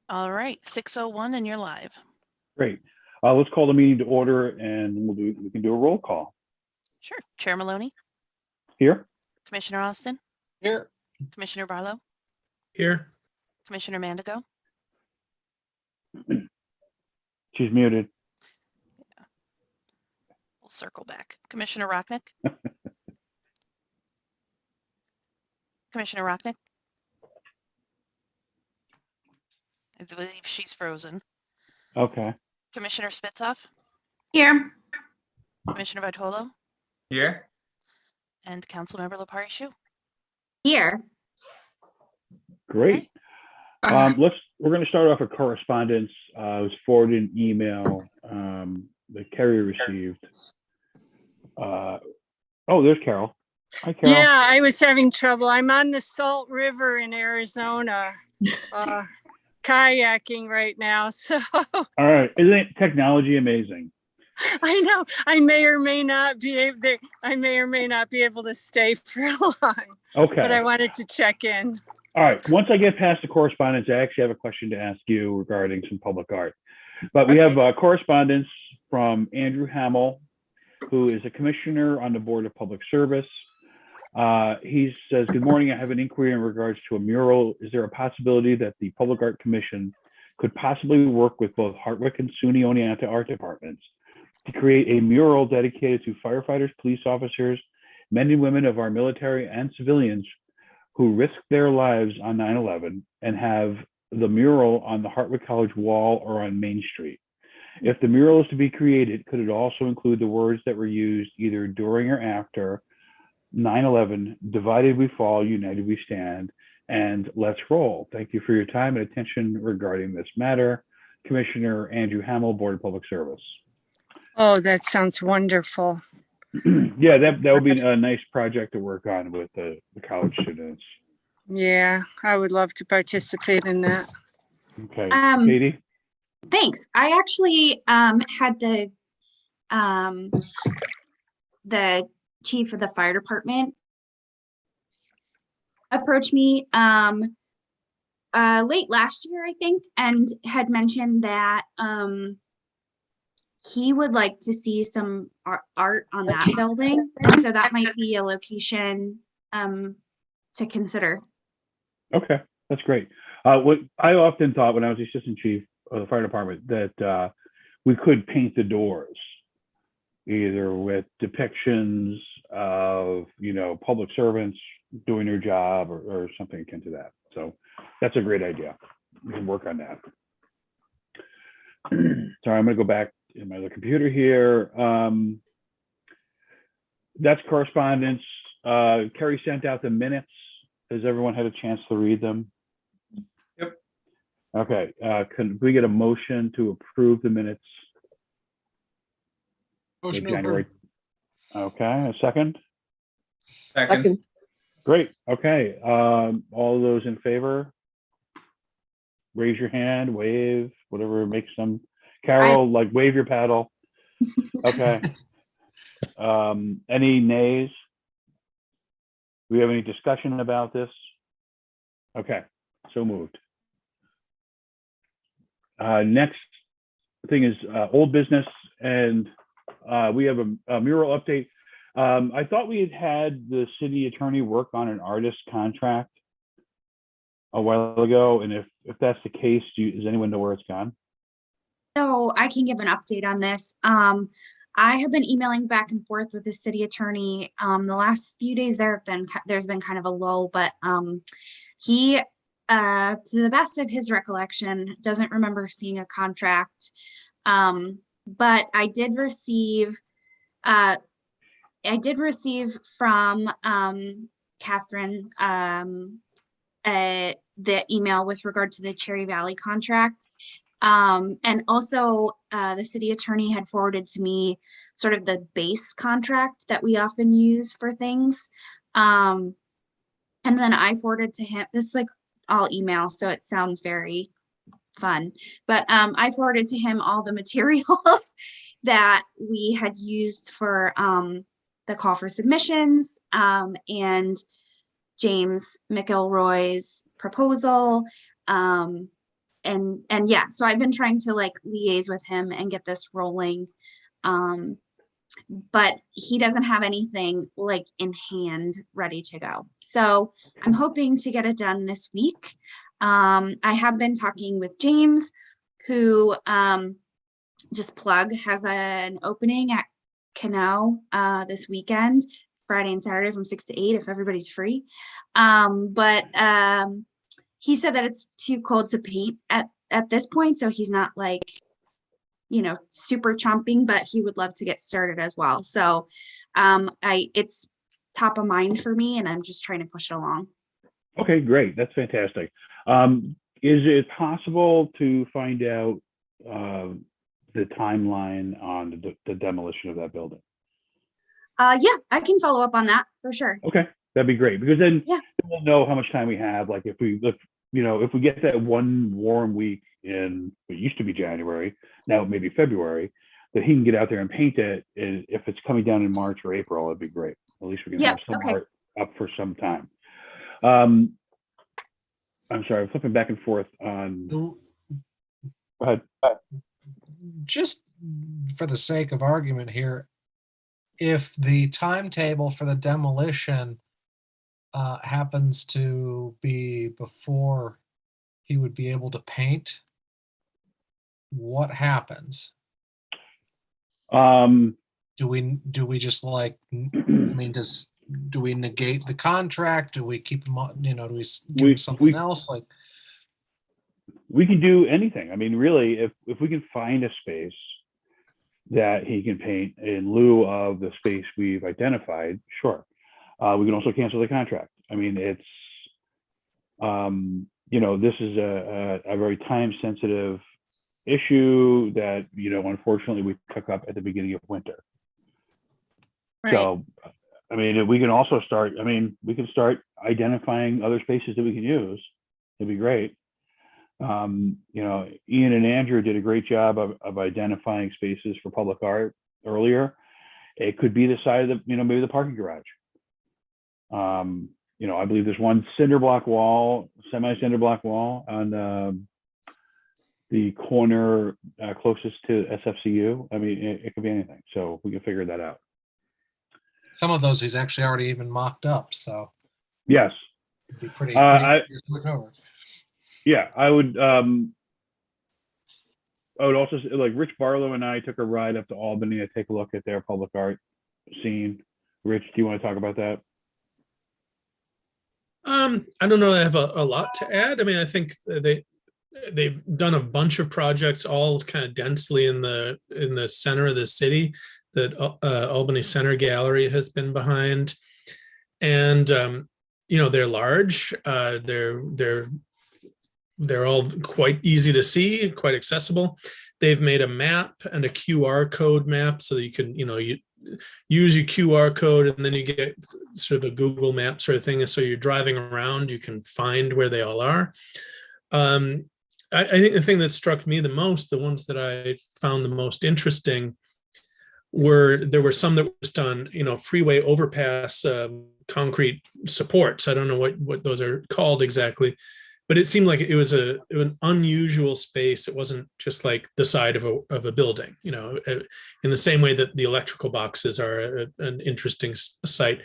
All right, 6:01 and you're live. Great. Let's call the meeting to order, and we can do a roll call. Sure. Chair Maloney, Here. Commissioner Austin, Here. Commissioner Barlow, Here. Commissioner Mandigo. She's muted. We'll circle back. Commissioner Rocknick, Commissioner Rocknick. I believe she's frozen. Okay. Commissioner Spitzoff, Here. Commissioner Vitolo, Here. and Councilmember Lepari-Shu. Here. Great. We're going to start off with correspondence. I was forwarded an email that Carrie received. Oh, there's Carol. Hi, Carol. Yeah, I was having trouble. I'm on the Salt River in Arizona, kayaking right now. So All right. Isn't technology amazing? I know I may or may not be able to, to stay for long. Okay. But I wanted to check in. All right. Once I get past the correspondence, I actually have a question to ask you regarding some public art. But we have correspondence from Andrew Hamill, who is a commissioner on the Board of Public Service. He says, "Good morning. I have an inquiry in regards to a mural. Is there a possibility that the Public Art Commission could possibly work with both Hartwick and SUNY Oneonta art departments to create a mural dedicated to firefighters, police officers, men and women of our military and civilians who risked their lives on 9/11, and have the mural on the Hartwick College wall or on Main Street? If the mural is to be created, could it also include the words that were used either during or after 9/11, divided we fall, united we stand, and let's roll? Thank you for your time and attention regarding this matter. Commissioner Andrew Hamill, Board of Public Service." Oh, that sounds wonderful. Yeah, that would be a nice project to work on with the college students. Yeah, I would love to participate in that. Okay, Katie? Thanks. I actually had the chief of the fire department approach me late last year, I think, and had mentioned that he would like to see some art on that building. So that might be a location to consider. Okay, that's great. What I often thought when I was the assistant chief of the fire department, that we could paint the doors either with depictions of, public servants doing their job or something akin to that. So that's a great idea. We can work on that. Sorry, I'm going to go back in my other computer here. That's correspondence. Carrie sent out the minutes. Has everyone had a chance to read them? Yep. Okay. Can we get a motion to approve the minutes? Motion to January. approve. Okay. A second? Second. Great. Okay. All those in favor? Raise your hand, wave, whatever makes them. Carol, wave your paddle. Okay. Any nays? Do we have any discussion about this? Okay, so moved. Next thing is old business, and we have a mural update. I thought we had the city attorney work on an artist contract a while ago, and if that's the case, does anyone know where it's gone? So I can give an update on this. I have been emailing back and forth with the city attorney. The last few days there's been kind of a lull, but he, to the best of his recollection, doesn't remember seeing a contract. But I did receive from Catherine the email with regard to the Cherry Valley contract. And also the city attorney had forwarded to me sort of the base contract that we often use for things. And then I forwarded to him, this is like all email, so it sounds very fun, but I forwarded to him all the materials that we had used for the call for submissions, and James McElroy's proposal, and yeah, so I've been trying to like liaise with him and get this rolling. But he doesn't have anything like in hand ready to go. So I'm hoping to get it done this week. I have been talking with James, who just plug has an opening at Cano this weekend, Friday and Saturday from 6 to 8 if everybody's free. But he said that it's too cold to paint at this point, so he's not like, you know, super chomping, but he would love to get started as well. So it's top of mind for me, and I'm just trying to push it along. Okay, great. That's fantastic. Is it possible to find out the timeline on the demolition of that building? Yeah, I can follow up on that for sure. Okay, that'd be great, because then Yeah. we'll know how much time we have. Like if we get that one warm week in what used to be January, now maybe February, that he can get out there and paint it. And if it's coming down in March or April, it'd be great. At least we can Yeah, have some okay. art up for some time. I'm sorry, I'm flipping back and forth on. Go ahead. Just for the sake of argument here, if the timetable for the demolition happens to be before he would be able to paint, what happens? Do we just like, I mean, do we negate the contract? Do we keep him on, do we give him something else? Like, we can do anything. I mean, really, if we can find a space that he can paint in lieu of the space we've identified, sure. We can also cancel the contract. I mean, it's, this is a very time-sensitive issue that, unfortunately we took up at the beginning of winter. Right. So, I mean, we can also start, we can start identifying other spaces that we can use. It'd be great. Ian and Andrew did a great job of identifying spaces for public art earlier. It could be the side of maybe the parking garage. I believe there's one semi-cinder block wall on the corner closest to SFCU. I mean, it could be anything. So we can figure that out. some of those he's actually already even mocked up, so Yes. it'd be pretty I- easy to switch over. Yeah, I would also say, like, Rich Barlow and I took a ride up to Albany to take a look at their public art scene. Rich, do you want to talk about that? I don't know. I have a lot to add. I mean, I think they've done a bunch of projects, all kind of densely in the center of the city that Albany Center Gallery has been behind, and they're large. They're all quite easy to see, quite accessible. They've made a map and a QR code map so that you can, you use your QR code and then you get sort of a Google map sort of thing. And so you're driving around, you can find where they all are. I think the thing that struck me the most, the ones that I found the most interesting, there were some that was done, freeway overpass concrete supports. I don't know what those are called exactly, but it seemed like it was an unusual space. It wasn't just like the side of a building, in the same way that the electrical boxes are an interesting site.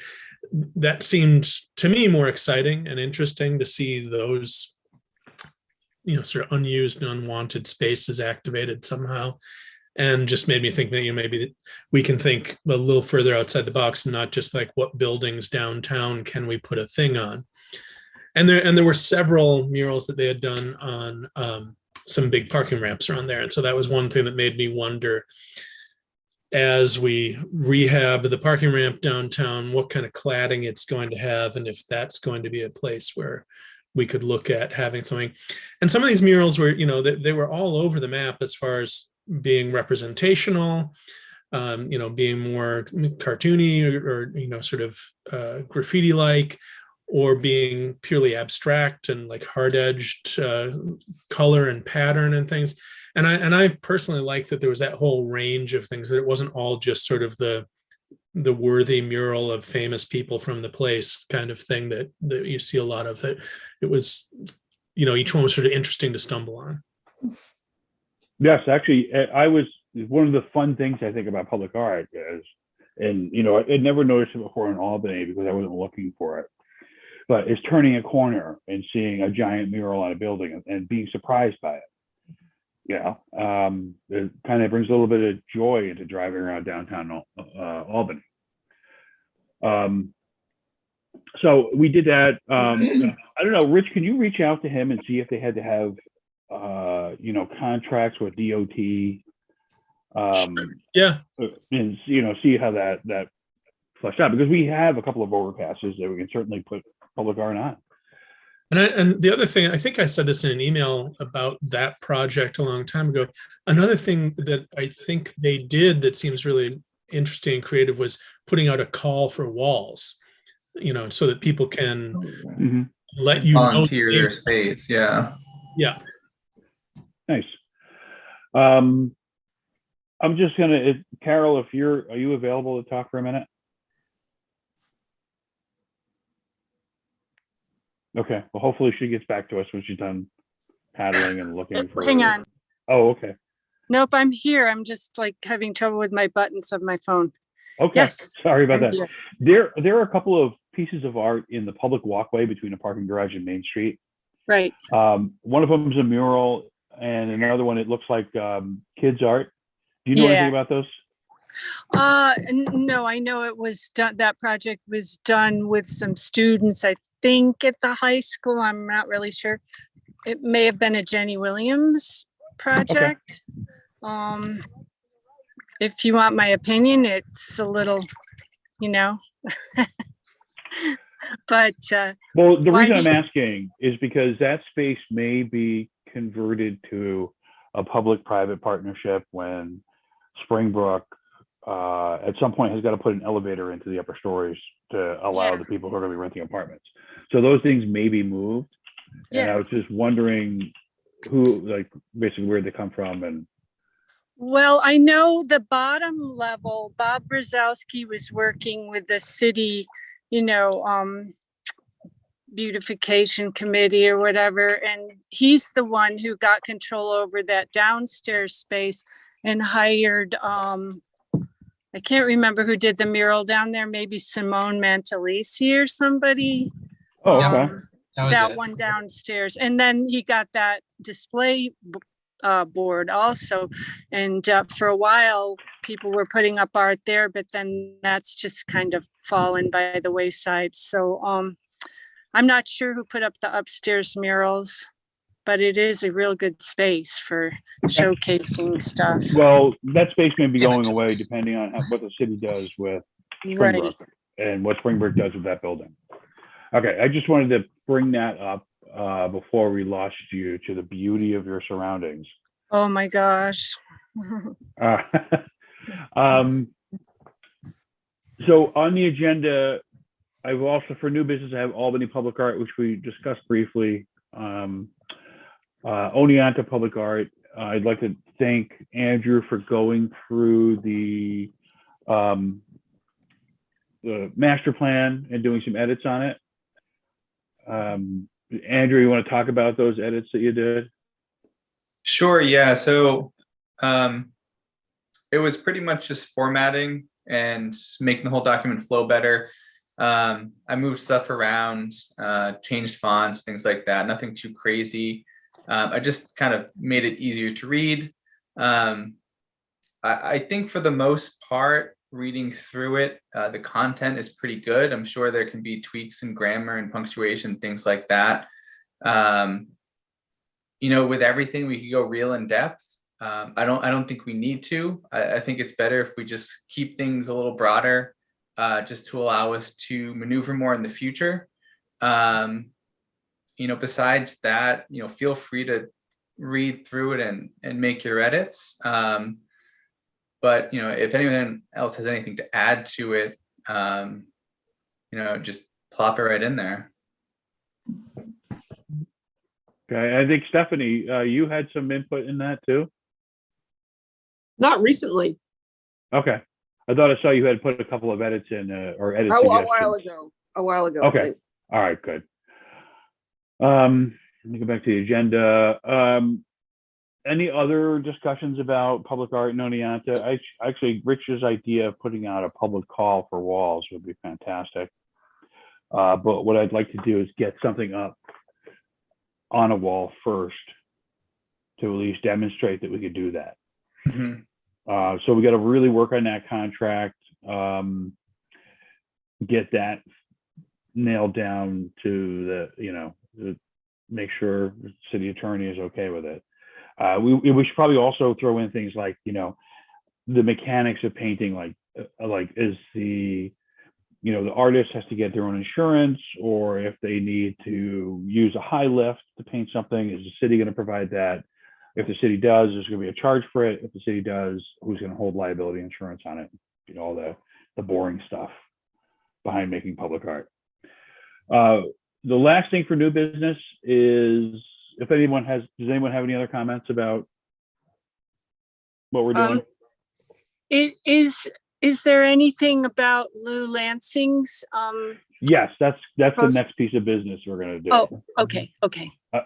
That seemed to me more exciting and interesting to see those, sort of unused and unwanted spaces activated somehow. And just made me think that maybe we can think a little further outside the box and not just like what buildings downtown can we put a thing on. And there were several murals that they had done on some big parking ramps around there. And so that was one thing that made me wonder, as we rehab the parking ramp downtown, what kind of cladding it's going to have, and if that's going to be a place where we could look at having something. And some of these murals were, they were all over the map as far as being representational, being more cartoony or sort of graffiti-like, or being purely abstract and like hard-edged color and pattern and things. And I personally like that there was that whole range of things, that it wasn't all just sort of the worthy mural of famous people from the place kind of thing that you see a lot of. That it was, each one was sort of interesting to stumble on. Yes, actually, I was, one of the fun things I think about public art is, and you know, I'd never noticed it before in Albany because I wasn't looking for it, but is turning a corner and seeing a giant mural on a building and being surprised by it. It kind of brings a little bit of joy into driving around downtown Albany. So we did that. I don't know, Rich, can you reach out to him and see if they had to have, you know, contracts with DOT? Yeah. And, you know, see how that fleshed out, because we have a couple of overpasses that we can certainly put public art on. And the other thing, I think I said this in an email about that project a long time ago. Another thing that I think they did that seems really interesting and creative was putting out a call for walls, you know, so that people can let you know volunteer their space. Yeah. Yeah. Nice. I'm just gonna, Carol, are you available to talk for a minute? Okay, well, hopefully she gets back to us when she's done paddling and looking for. Hang on. Oh, okay. Nope, I'm here. I'm just like having trouble with my buttons of my phone. Okay, Yes, sorry about I'm that. here. There are a couple of pieces of art in the public walkway between the parking garage and Main Street. Right. One of them is a mural, and another one, it looks like kids art. Do you know anything about those? No, I know it was done. That project was done with some students, I think at the high school. I'm not really sure. It may have been a Jenny Williams project. If you want my opinion, it's a little, you know, but well, the reason I'm asking is because that space may be converted to a public-private partnership when Springbrook at some point has got to put an elevator into the upper stories to allow the people who are going to be renting apartments. So those things may be moved. And I was just wondering who, like, basically where they come from. And well, I know the bottom level, Bob Brzezowski was working with the city, you know, beautification committee or whatever. And he's the one who got control over that downstairs space and hired, I can't remember who did the mural down there, maybe Simone Mantalisi or somebody. oh, okay. That one downstairs. And then he got that display board also. And for a while, people were putting up art there, but then that's just kind of fallen by the wayside. So I'm not sure who put up the upstairs murals, but it is a real good space for showcasing stuff. Well, that space may be going away depending on what the city does with Springbrook and what Springbrook does with that building. Okay, I just wanted to bring that up before we lost you to the beauty of your surroundings. Oh my gosh. So on the agenda, I've also, for new business, I have Albany Public Art, which we discussed briefly. Oneonta Public Art. I'd like to thank Andrew for going through the master plan and doing some edits on it. Andrew, you want to talk about those edits that you did? Sure, yeah. So it was pretty much just formatting and making the whole document flow better. I moved stuff around, changed fonts, things like that. Nothing too crazy. I just kind of made it easier to read. I think for the most part, reading through it, the content is pretty good. I'm sure there can be tweaks in grammar and punctuation, things like that. You know, with everything, we could go real in depth. I don't think we need to. I think it's better if we just keep things a little broader, just to allow us to maneuver more in the future. You know, besides that, you know, feel free to read through it and make your edits. But, you know, if anyone else has anything to add to it, you know, just plop it right in there. Okay, I think Stephanie, you had some input in that too? Not recently. Okay. I thought I saw you had put a couple of edits in, or edit A suggestions. while ago. Okay. All right, good. Let me go back to the agenda. Any other discussions about public art in Oneonta? Actually, Rich's idea of putting out a public call for walls would be fantastic. But what I'd like to do is get something up on a wall first to at least demonstrate that we could do that. Mhm. So we got to really work on that contract, get that nailed down to make sure the city attorney is okay with it. We should probably also throw in things like, the mechanics of painting, like is the artist has to get their own insurance, or if they need to use a high lift to paint something, is the city going to provide that? If the city does, there's going to be a charge for it. If the city does, who's going to hold liability insurance on it? All the boring stuff behind making public art. The last thing for new business is, does anyone have any other comments about what we're doing? Is there anything about Lou Lansing's? Yes, that's the Post- next piece of business we're going to do. Oh, okay.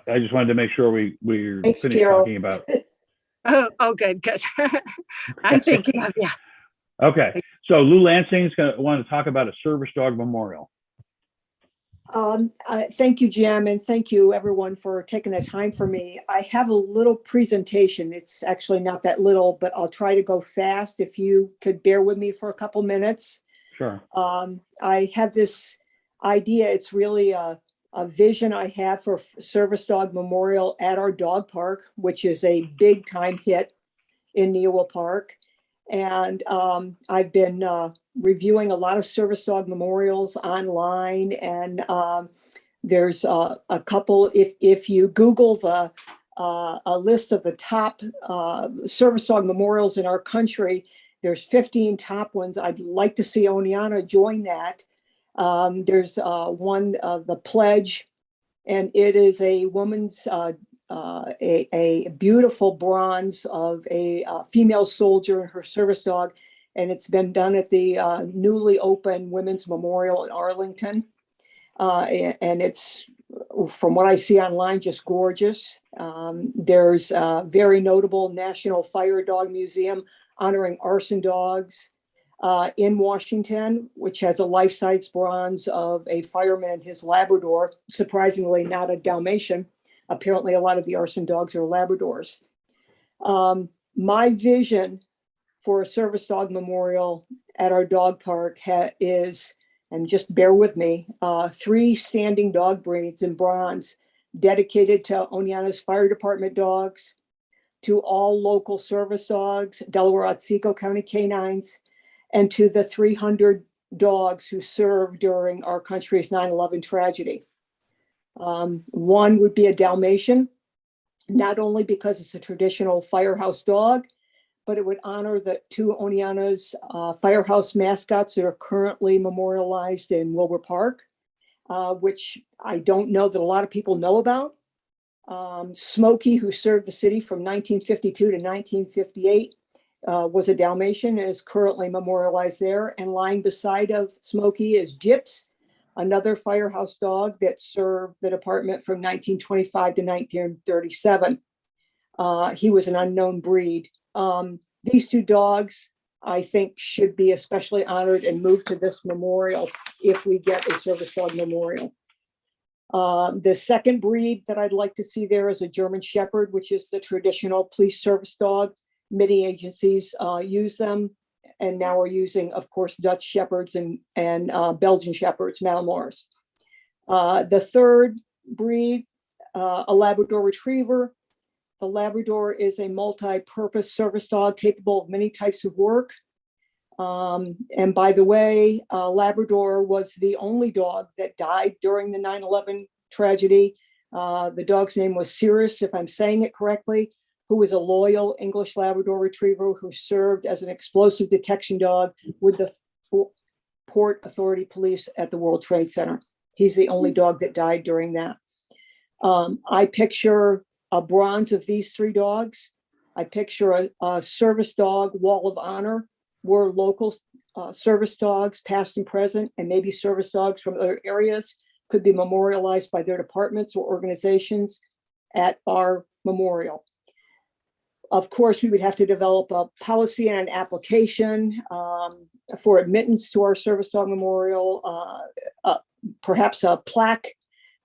I just wanted to make sure we're Thanks, finished Carol. talking about. Oh, good. I'm thinking of, yeah. Okay, so Lou Lansing is going to want to talk about a service dog memorial. Thank you, Jim, and thank you everyone for taking the time for me. I have a little presentation. It's actually not that little, but I'll try to go fast if you could bear with me for a couple minutes. Sure. I have this idea. It's really a vision I have for Service Dog Memorial at our dog park, which is a big time hit in Neowell Park. And I've been reviewing a lot of service dog memorials online, and there's a couple. If you Google a list of the top service dog memorials in our country, there's 15 top ones. I'd like to see Oneonta join that. There's one, the Pledge, and it is a woman's a beautiful bronze of a female soldier and her service dog, and it's been done at the newly opened Women's Memorial in Arlington, and it's, from what I see online, just gorgeous. There's a very notable National Fire Dog Museum honoring arson dogs in Washington, which has a life-size bronze of a fireman and his Labrador, surprisingly not a Dalmatian. Apparently, a lot of the arson dogs are Labradors. My vision for a service dog memorial at our dog park is, and just bear with me, 3 standing dog breeds in bronze dedicated to Oneonta's fire department dogs, to all local service dogs, Delaware-Otsego County canines, and to the 300 dogs who served during our country's 9/11 tragedy. One would be a Dalmatian, not only because it's a traditional firehouse dog, but it would honor the 2 Oneonta's firehouse mascots that are currently memorialized in Wilbur Park, which I don't know that a lot of people know about. Smokey, who served the city from 1952 to 1958, was a Dalmatian and is currently memorialized there. And lying beside of Smokey is Gyps, another firehouse dog that served the department from 1925 to 1937. He was an unknown breed. These 2 dogs, I think, should be especially honored and moved to this memorial if we get a service dog memorial. The second breed that I'd like to see there is a German Shepherd, which is the traditional police service dog. Many agencies use them, and now we're using, of course, Dutch Shepherds and Belgian Shepherds, Malinois. The third breed, a Labrador Retriever. The Labrador is a multi-purpose service dog capable of many types of work. And by the way, Labrador was the only dog that died during the 9/11 tragedy. The dog's name was Cirrus, if I'm saying it correctly, who was a loyal English Labrador Retriever who served as an explosive detection dog with the Port Authority Police at the World Trade Center. He's the only dog that died during that. I picture a bronze of these 3 dogs. I picture a service dog wall of honor where local service dogs, past and present, and maybe service dogs from other areas could be memorialized by their departments or organizations at our memorial. Of course, we would have to develop a policy and an application for admittance to our service dog memorial, perhaps a plaque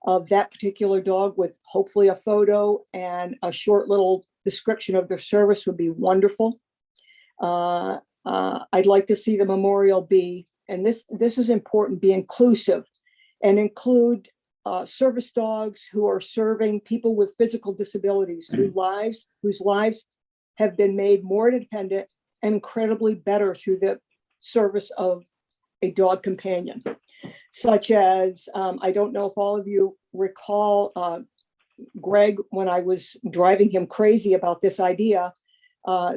of that particular dog with hopefully a photo and a short little description of their service would be wonderful. I'd like to see the memorial be, and this is important, be inclusive and include service dogs who are serving people with physical disabilities, whose lives have been made more independent and incredibly better through the service of a dog companion. Such as, I don't know if all of you recall, Greg, when I was driving him crazy about this idea,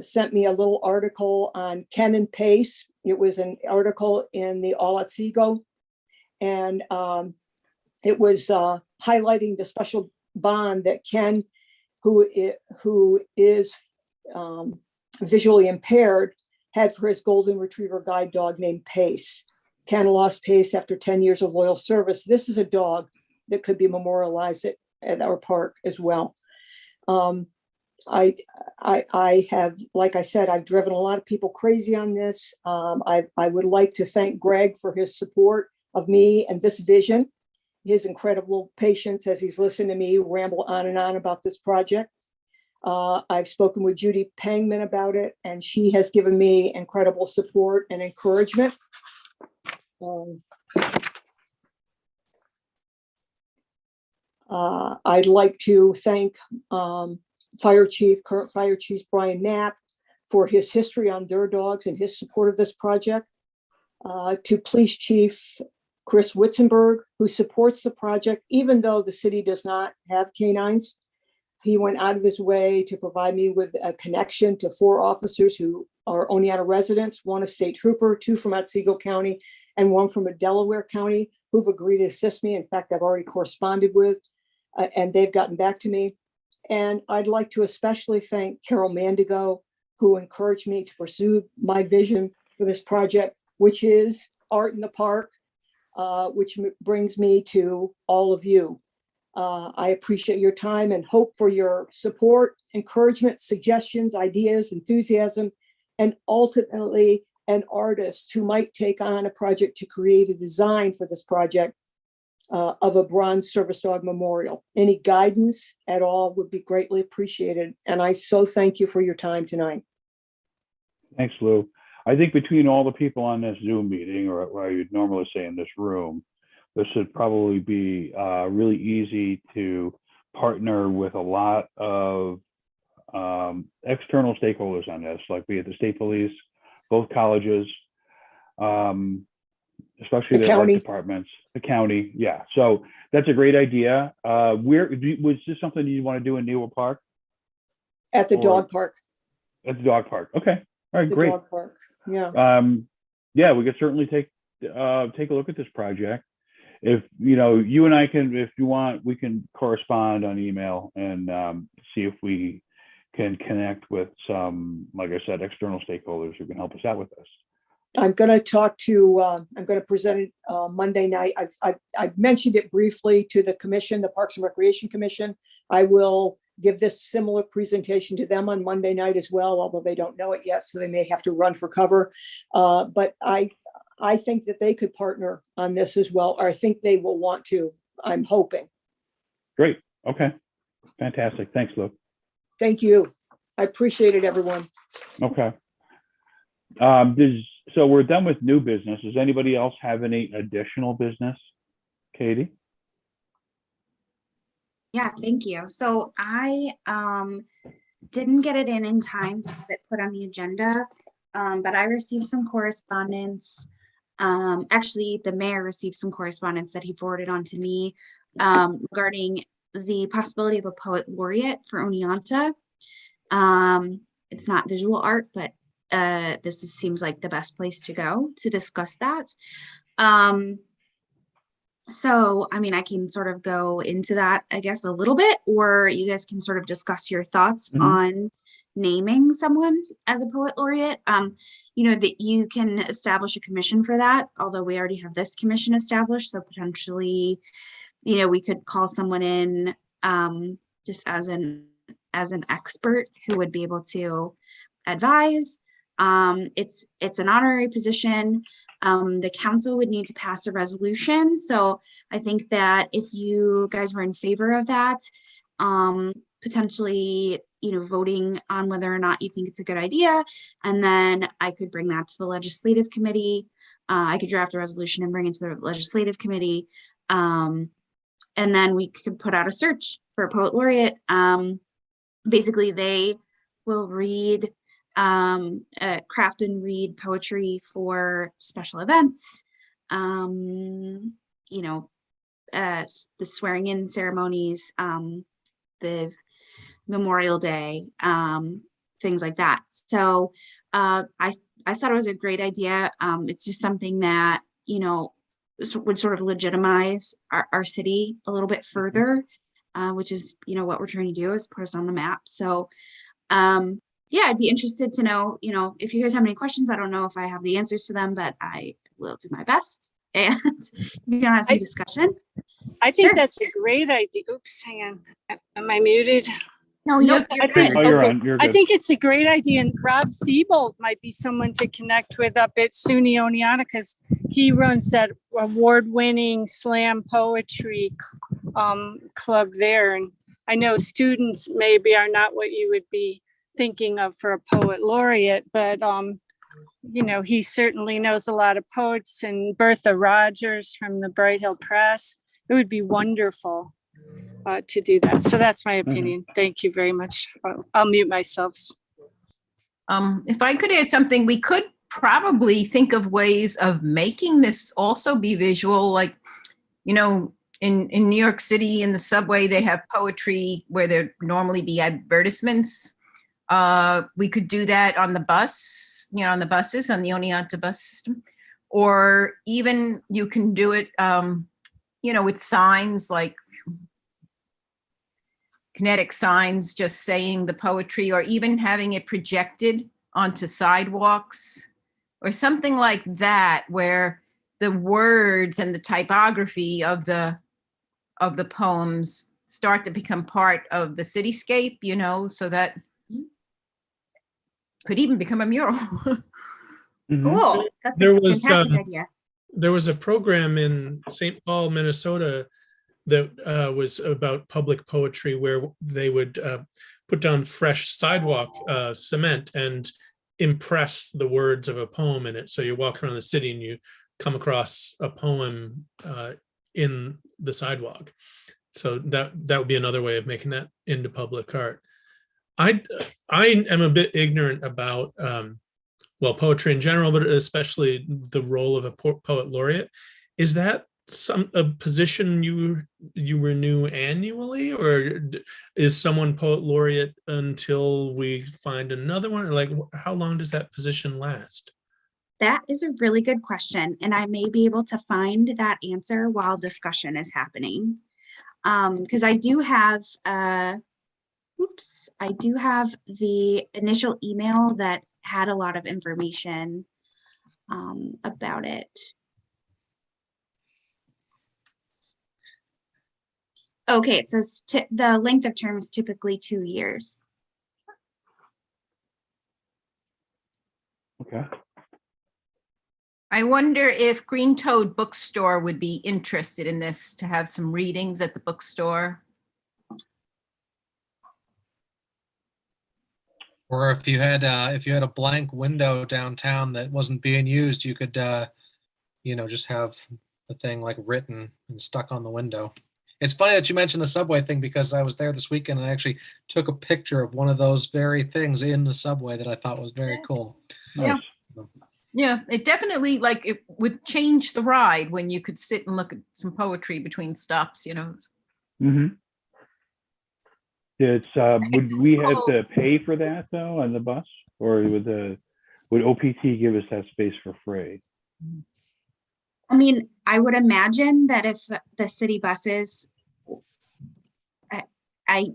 sent me a little article on Ken and Pace. It was an article in the All at Seago, and it was highlighting the special bond that Ken, who is visually impaired, had for his golden retriever guide dog named Pace. Ken lost Pace after 10 years of loyal service. This is a dog that could be memorialized at our park as well. I have, like I said, I've driven a lot of people crazy on this. I would like to thank Greg for his support of me and this vision, his incredible patience as he's listened to me ramble on and on about this project. I've spoken with Judy Pangman about it, and she has given me incredible support and encouragement. I'd like to thank current Fire Chief Brian Knapp for his history on their dogs and his support of this project. To Police Chief Chris Witzenberg, who supports the project, even though the city does not have canines. He went out of his way to provide me with a connection to 4 officers who are Oneonta residents, 1 a state trooper, 2 from Otsego County, and 1 from a Delaware County, who've agreed to assist me. In fact, I've already corresponded with, and they've gotten back to me. And I'd like to especially thank Carol Mandigo, who encouraged me to pursue my vision for this project, which is Art in the Park, which brings me to all of you. I appreciate your time and hope for your support, encouragement, suggestions, ideas, enthusiasm, and ultimately an artist who might take on a project to create a design for this project of a bronze service dog memorial. Any guidance at all would be greatly appreciated. And I so thank you for your time tonight. Thanks, Lou. I think between all the people on this Zoom meeting, or what you'd normally say in this room, this would probably be really easy to partner with a lot of external stakeholders on this, like we had the state police, both colleges, especially the art departments, the county. Yeah, so that's a great idea. Was this something you want to do in Newell Park? At the dog park. At the dog park. Okay. All right, the great. Dog park. Yeah. Yeah, we could certainly take a look at this project. If you and I can, if you want, we can correspond on email and see if we can connect with some, like I said, external stakeholders who can help us out with this. I'm going to talk to, I'm going to present it Monday night. I've mentioned it briefly to the commission, the Parks and Recreation Commission. I will give this similar presentation to them on Monday night as well, although they don't know it yet, so they may have to run for cover. But I think that they could partner on this as well, or I think they will want to. I'm hoping. Great. Okay. Fantastic. Thanks, Lou. Thank you. I appreciate it, everyone. Okay. So we're done with new business. Does anybody else have any additional business? Katie? Yeah, thank you. So I didn't get it in time to have it put on the agenda, but I received some correspondence. Actually, the mayor received some correspondence that he forwarded on to me regarding the possibility of a poet laureate for Oneonta. It's not visual art, but seems like the best place to go to discuss that. So, I mean, I can sort of go into that, I guess, a little bit, or you guys can sort of discuss your thoughts on naming someone as a poet laureate. That you can establish a commission for that, although we already have this commission established. So potentially, we could call someone in just as an as an expert who would be able to advise. It's an honorary position. The council would need to pass a resolution. So I think that if you guys were in favor of that, potentially, voting on whether or not you think it's a good idea, and then I could bring that to the legislative committee. I could draft a resolution and bring it to the legislative committee. And then we could put out a search for a poet laureate. Basically, they will read, craft and read poetry for special events, the swearing in ceremonies, the Memorial Day, things like that. So I thought it was a great idea. It's just something that, would sort of legitimize our city a little bit further, which is, what we're trying to do, is put us on the map. So yeah, I'd be interested to know, if you guys have any questions. I don't know if I have the answers to them, but I will do my best. And if you don't have some discussion. I think Sure. that's a great idea. Oops, hang on. Am I muted? No, Nope, I think, Oh, you're okay. on. You're I good. think it's a great idea, and Rob Thiebold might be someone to connect with up at SUNY Oneonta, because he runs that award-winning slam poetry club there. And I know students maybe are not what you would be thinking of for a poet laureate, but he certainly knows a lot of poets, and Bertha Rogers from the Bright Hill Press. It would be wonderful to do that. So that's my opinion. Thank you very much. I'll mute myself. If I could add something, we could probably think of ways of making this also be visual. Like, in New York City, in the subway, they have poetry where there normally be advertisements. We could do that on the bus, on the buses, on the Oneonta bus system. Or even you can do it, with signs, like kinetic signs, just saying the poetry, or even having it projected onto sidewalks or something like that, where the words and the typography of the poems start to become part of the cityscape, so that could even become a mural. Cool. That's There a was, fantastic idea. There was a program in St. Paul, Minnesota that was about public poetry, where they would put down fresh sidewalk cement and impress the words of a poem in it. So you walk around the city and you come across a poem in the sidewalk. So that would be another way of making that into public art. I am a bit ignorant about poetry in general, but especially the role of a poet laureate. Is that a position you renew annually, or is someone poet laureate until we find another one? Like, how long does that position last? That is a really good question, and I may be able to find that answer while discussion is happening. Because I do have, I do have the initial email that had a lot of information about it. Okay, it says the length of term is typically 2 years. Okay. I wonder if Green Toad Bookstore would be interested in this, to have some readings at the bookstore. Or if you had a blank window downtown that wasn't being used, you could just have the thing like written and stuck on the window. It's funny that you mentioned the subway thing, because I was there this weekend and I actually took a picture of one of those very things in the subway that I thought was very cool. Nice. Yeah, it definitely, it would change the ride when you could sit and look at some poetry between stops, Mm-hmm. It's would we have to pay for that though on the bus, or would OPT give us that space for free? I mean, I would imagine that if the city buses, I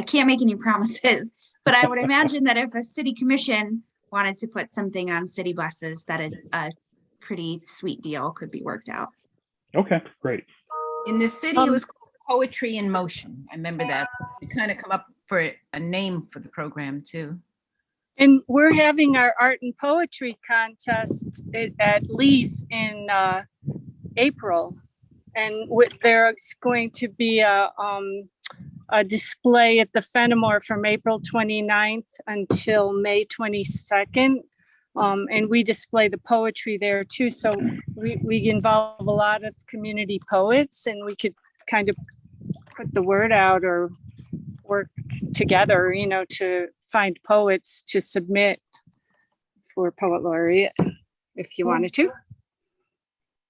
can't make any promises, but I would imagine that if a city commission wanted to put something on city buses, that a pretty sweet deal could be worked out. Okay, great. In the city, it was called Poetry in Motion. I remember that. It kind of come up for a name for the program too. And we're having our art and poetry contest at Leaf in April. And there's going to be a display at the Fenimore from April 29th until May 22nd. And we display the poetry there too. So we involve a lot of community poets, and we could kind of put the word out or work together, you know, to find poets to submit for Poet Laureate if you wanted to.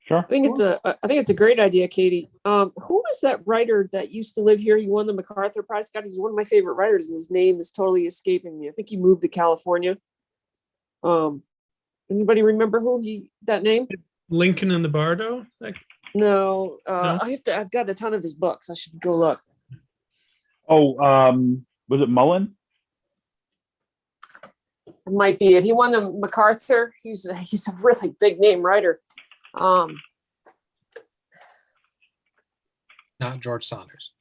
Sure. I think it's a great idea, Katie. Who was that writer that used to live here? He won the MacArthur Prize. God, he's one of my favorite writers, and his name is totally escaping me. I think he moved to California. Anybody remember that name? Lincoln and the Bardo. No, No? I've got a ton of his books. I should go look. Oh, was it Mullen? It might be it. He won the MacArthur. He's a really big name writer. Not George Saunders.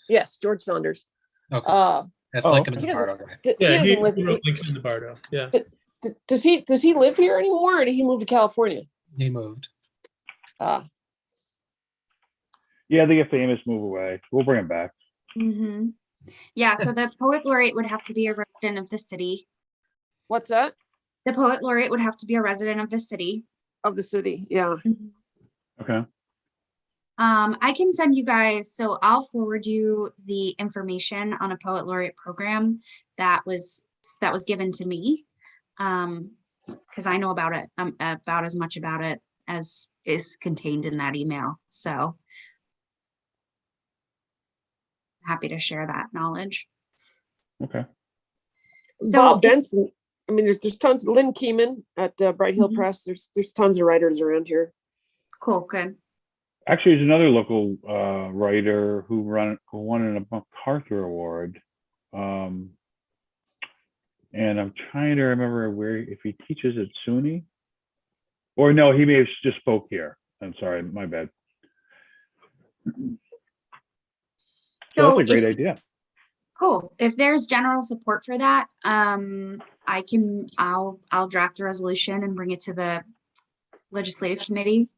Yes, George Saunders. Okay. That's Oh, Lincoln okay. and the Bardo, right? He Yeah, he doesn't live. wrote Lincoln and the Bardo. Yeah. Does he live here anymore, or did he move to California? He moved. Yeah, they get famous, move away. We'll bring him back. Mm-hmm. Yeah, so the poet laureate would have to be a resident of the city. What's that? The poet laureate would have to be a resident of the city. Of the city, yeah. Okay. I can send you guys, so I'll forward you the information on a poet laureate program that was given to me. Because I know about it, about as much about it as is contained in that email. So happy to share that knowledge. Okay. So Bob Benson. I mean, there's tons. Lynn Keeman at Bright Hill Mhm. Press. There's tons of writers around here. Cool, good. Actually, there's another local writer who won a MacArthur Award. And I'm trying to remember if he teaches at SUNY. Or no, he may have just spoke here. I'm sorry, my bad. So that's a great idea. Cool. If there's general support for that, I'll draft a resolution and bring it to the legislative committee,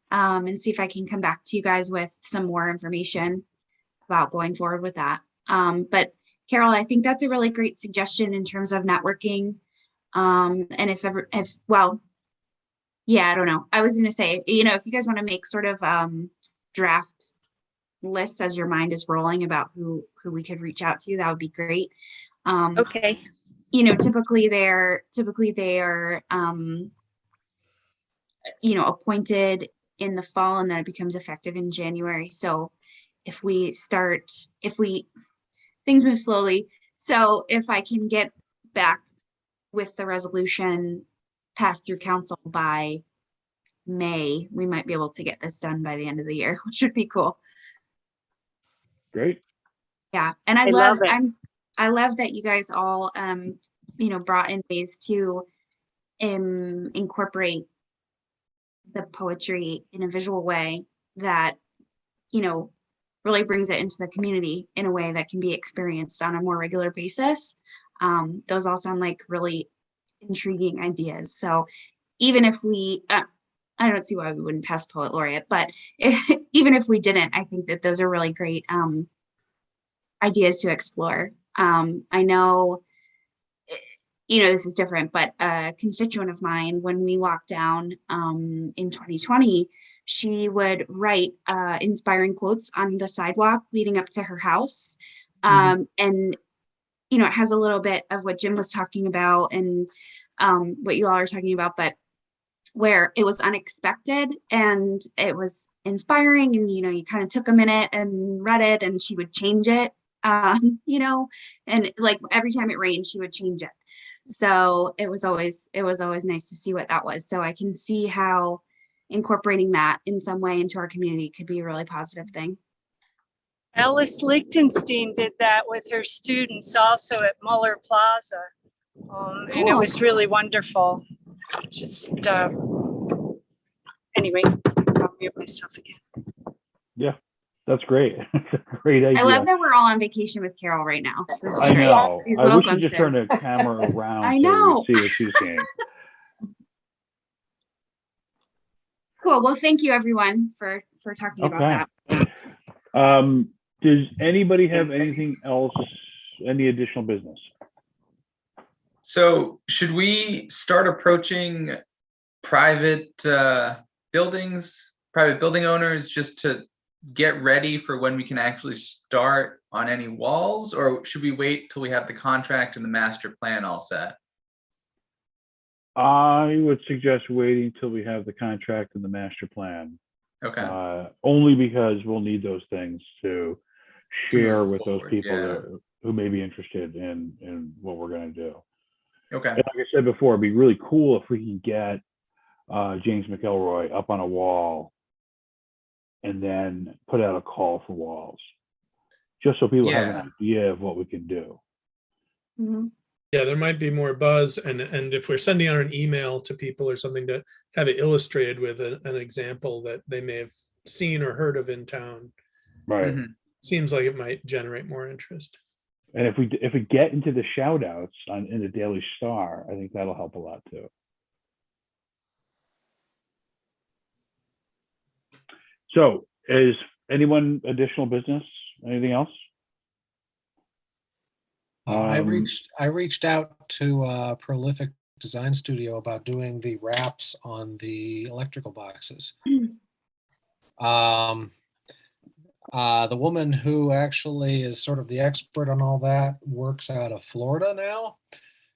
and see if I can come back to you guys with some more information about going forward with that. But Carol, I think that's a really great suggestion in terms of networking. And I don't know. I was going to say, if you guys want to make sort of draft lists as your mind is rolling about who we could reach out to, that would be great. Okay. Typically they are appointed in the fall, and then it becomes effective in January. So things move slowly. So if I can get back with the resolution passed through council by May, we might be able to get this done by the end of the year, which would be cool. Great. Yeah. And I love that you guys all, brought in ways to incorporate the poetry in a visual way that, really brings it into the community in a way that can be experienced on a more regular basis. Those all sound like really intriguing ideas. So even if I don't see why we wouldn't pass Poet Laureate, but even if we didn't, I think that those are really great ideas to explore. I know, this is different, but a constituent of mine, when we locked down in 2020, she would write inspiring quotes on the sidewalk leading up to her house. And, it has a little bit of what Jim was talking about and what you all are talking about, but where it was unexpected and it was inspiring, and you kind of took a minute and read it, and she would change it, and like every time it rained she would change it. So it was always nice to see what that was. So I can see how incorporating that in some way into our community could be a really positive thing. Alice Lichtenstein did that with her students also at Muller Plaza. And it was really wonderful. Just, anyway, I'll mute myself again. Yeah, That's great. That's a great idea. I love that we're all on vacation with Carol right now. This is I great. know. She's I wish you welcome, just turned the sis. camera around I so know. we see what she's seeing. Cool. Well, thank you everyone for talking about Okay. that. Does anybody have anything else, any additional business? So should we start approaching private buildings, private building owners, just to get ready for when we can actually start on any walls? Or should we wait till we have the contract and the master plan all set? I would suggest waiting till we have the contract and the master plan. Okay. Only because we'll need those things to share with those forward, people yeah. who may be interested in what we're going to do. Okay. And like I said before, it'd be really cool if we can get James McElroy up on a wall and then put out a call for walls, just so people have Yeah. an idea of what we can do. Mhm. Yeah, there might be more buzz, and if we're sending out an email to people or something, to have it illustrated with an example that they may have seen or heard of in town, Right. Mhm. seems like it might generate more interest. And if we get into the shout outs in the Daily Star, I think that'll help a lot too. So is anyone additional business? Anything else? I reached out to Prolific Design Studio about doing the wraps on the electrical boxes. The woman who actually is sort of the expert on all that works out of Florida now.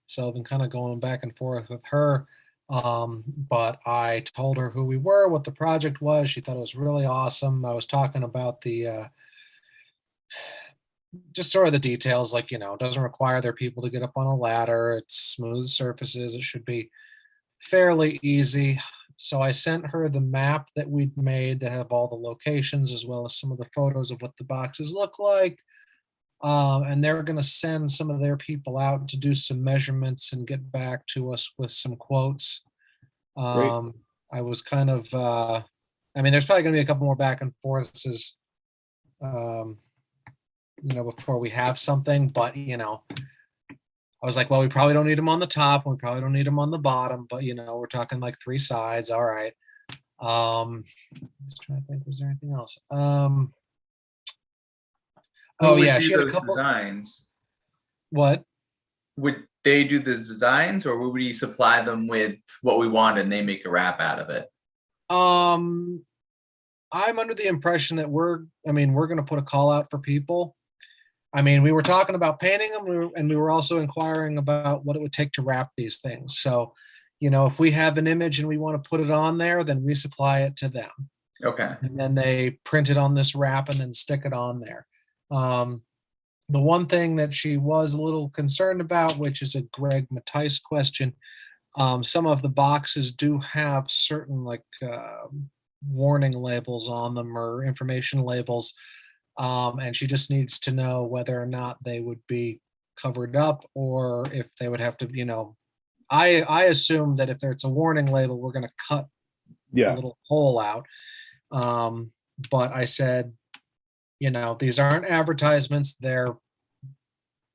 So I've been kind of going back and forth with her. But I told her who we were, what the project was. She thought it was really awesome. I was talking about the just sort of the details, like, it doesn't require their people to get up on a ladder. It's smooth surfaces. It should be fairly easy. So I sent her the map that we'd made that have all the locations as well as some of the photos of what the boxes look like. And they're going to send some of their people out to do some measurements and get back to us with some quotes. Great. I was kind of, there's probably going to be a couple more back and forths as, before we have something, but, I was like, well, we probably don't need them on the top. We probably don't need them on the bottom, but, we're talking like 3 sides. All right. Just trying to think, was there anything else? Who Oh would yeah, do she had a those couple. designs? What? Would they do the designs, or would we supply them with what we want and they make a wrap out of it? I'm under the impression that we're going to put a call out for people. We were talking about painting them, and we were also inquiring about what it would take to wrap these things. So, if we have an image and we want to put it on there, then we supply it to them. Okay. And then they print it on this wrap and then stick it on there. The one thing that she was a little concerned about, which is a Greg Mattice question, some of the boxes do have certain warning labels on them or information labels. And she just needs to know whether or not they would be covered up or if they would have to, I assume that if it's a warning label, we're going to cut a little hole out. But I said, these aren't advertisements, but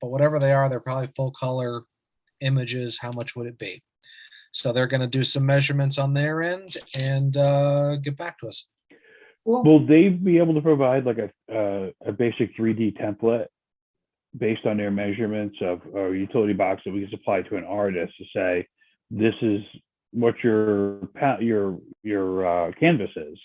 whatever they are, they're probably full color images. How much would it be? So they're going to do some measurements on their end and get back to us. Will they be able to provide like a basic 3D template based on their measurements of a utility box that we can supply to an artist to say, this is what your canvas is?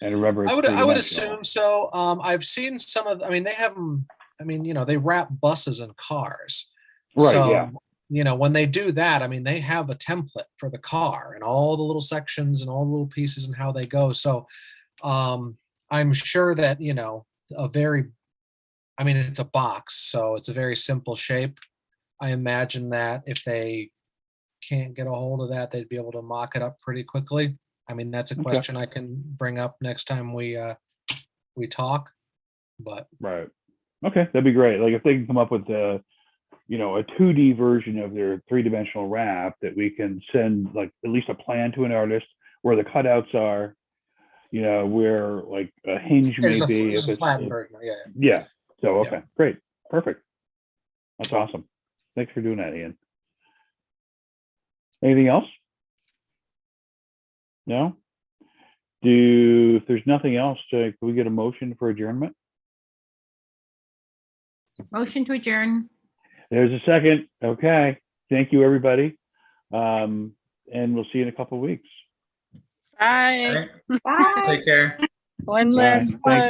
And remember, I would assume so. I've seen some of, they have them, they wrap buses and cars. Right, so, yeah. When they do that, they have a template for the car and all the little sections and all the little pieces and how they go. So I'm sure that, it's a box, so it's a very simple shape. I imagine that if they can't get a hold of that, they'd be able to mock it up pretty quickly. That's a question I can bring up next time we talk, but. Right. Okay. That'd be great. Like if they can come up with a 2D version of their 3-dimensional wrap that we can send like at least a plan to an artist where the cutouts are, you know, where like a hinge may There's a, be. there's If a it's, flattened version. Yeah. yeah. So, Yeah. okay, great. Perfect. That's awesome. Thanks for doing that, Ian. Anything else? No? If there's nothing else, can we get a motion for adjournment? Motion to adjourn. There's a second. Okay. Thank you, everybody. And we'll see you in a couple of weeks. Bye. All right. Bye. Take care. One Bye. last Thank hug.